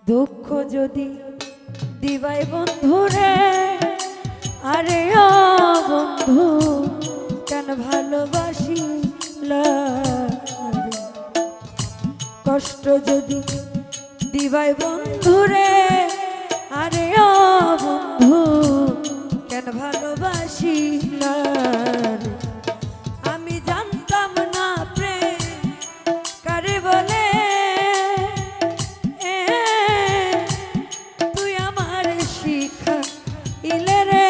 দুঃখ যদি দিবাই বন্ধুরে, আরে ও বন্ধু কেন ভালোবাসিলা, কষ্ট যদি দিবাই বন্ধুরে, আরে ও বন্ধু কেন ভালোবাসিলা। আমি জানতাম না প্রেম কারে বলে, তুই আমার শিখাইলে রে।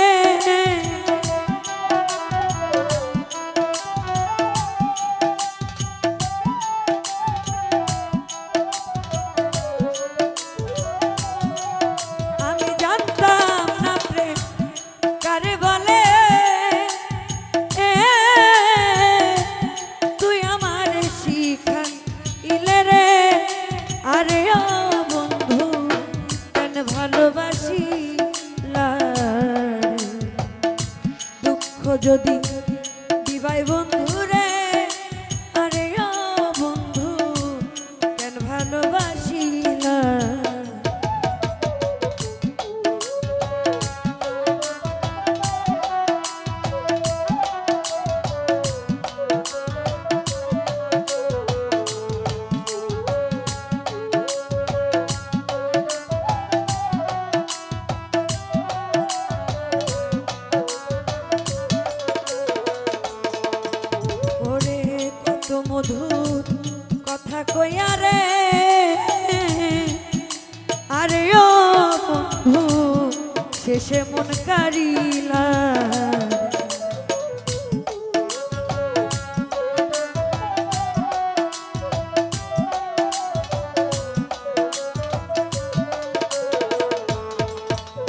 আমি জানতাম না প্রেম কারে বলে, তুই আমার শিখাইলে রে। আরে ও বন্ধু কেন ভালোবাসিলা, দুঃখ যদি দিবাই বন্ধুরে, আরে ও বন্ধু কেন ভালোবাসিলা। মধুর কথা কইয়া রে, আরে ও বন্ধু শেষে মন কারিলা।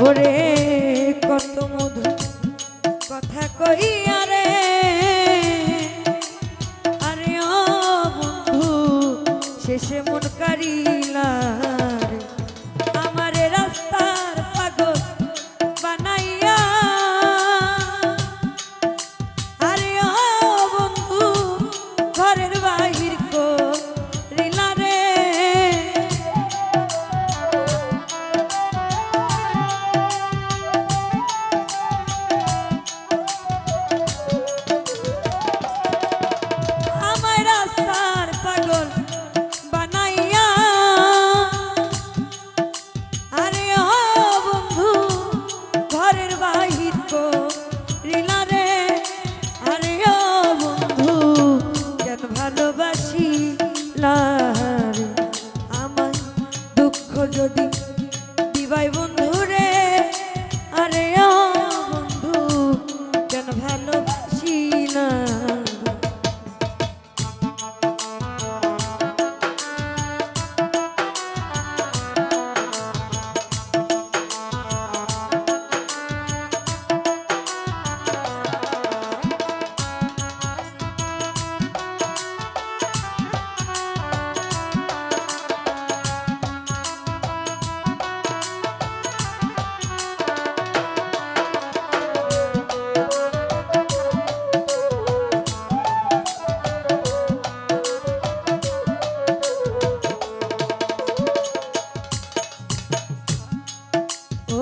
ওরে কত মধুর কথা কইয়া রে, শেষে মন কারিলা। আমারে রাস্তার পাগল বানাইয়া, আরে ও বন্ধু ঘরের বাহির করিলা রে। আমায় রাস্তার পাগল বানাইয়া, আরে ও বন্ধু ঘরের বাহির করিলা রে। আরে ও বন্ধু কেন ভালোবাসিলা, আমার দুঃখ যদি দিবাই বন্ধুরে, আরে ও বন্ধু কেন ভালোবাসিলা।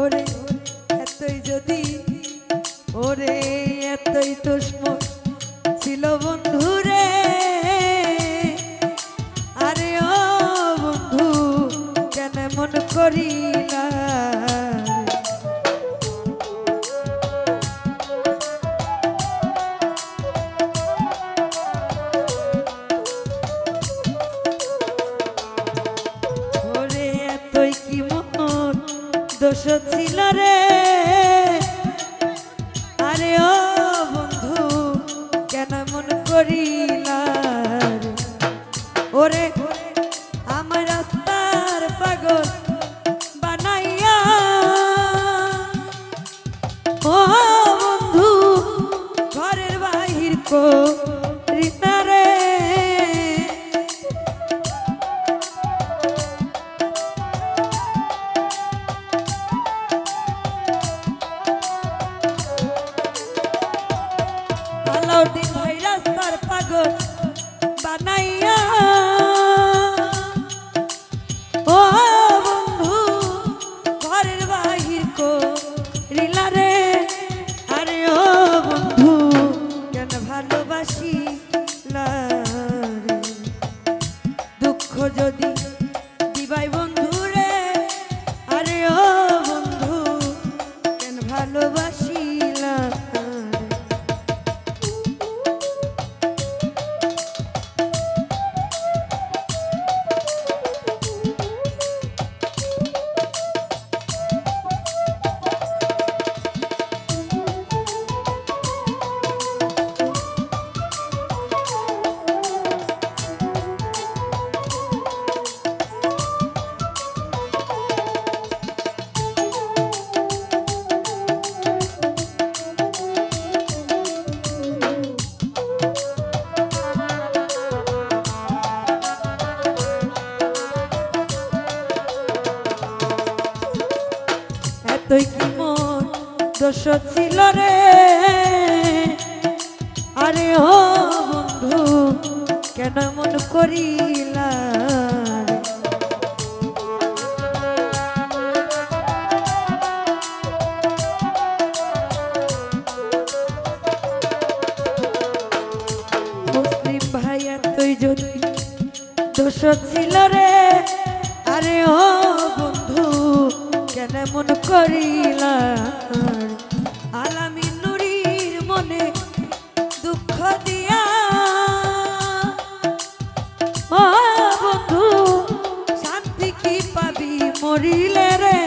ওরে এতই যদি, ওরে এতই দুশ্মন ছিল বন্ধুরে, আরে ও বন্ধু কেন মন করিলা। ওরে এতই কি মন দোষ ছিল রে, আরে ও বন্ধু কেন মন করিলা। ওরে আমার রাস্তার পাগল বানাইয়া, ও বন্ধু ঘরের বাহির করিলা রে। আলাউদ্দিন ভাই রাস্তার পাগল বানাইয়া, ও দিবাই বন্ধু রে, আরে ও বন্ধু কেন ভালোবাসিলা তুই কি মোর দোষ ছিল রে, আরে ও বন্ধু কেন মন করিলা মুসলিম ভাইয়া তুই যদি দোষ ছিল রে, আরে ও বন্ধু কেন মন করিলা আলামিন নুরির মনে দুঃখ দিয়া ও বন্ধু শান্তি কি পাবি মরিলে রে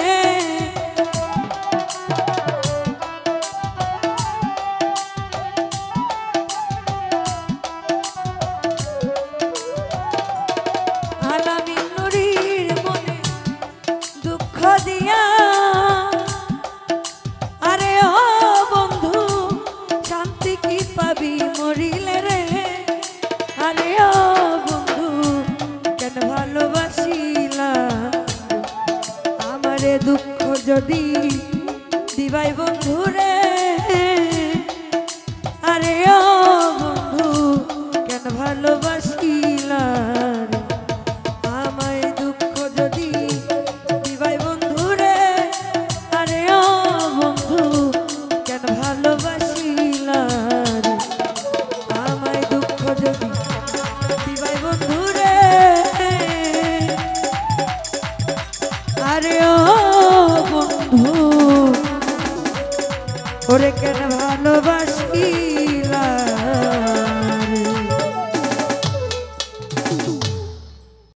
আলামিন নুরির মনে দুঃখ দিয়া আরে ও বন্ধু শান্তি কি পাবি মরিলে রে আরে ও বন্ধু কেন ভালোবাসিলা আমারে দুঃখ যদি দিবাই বন্ধু রে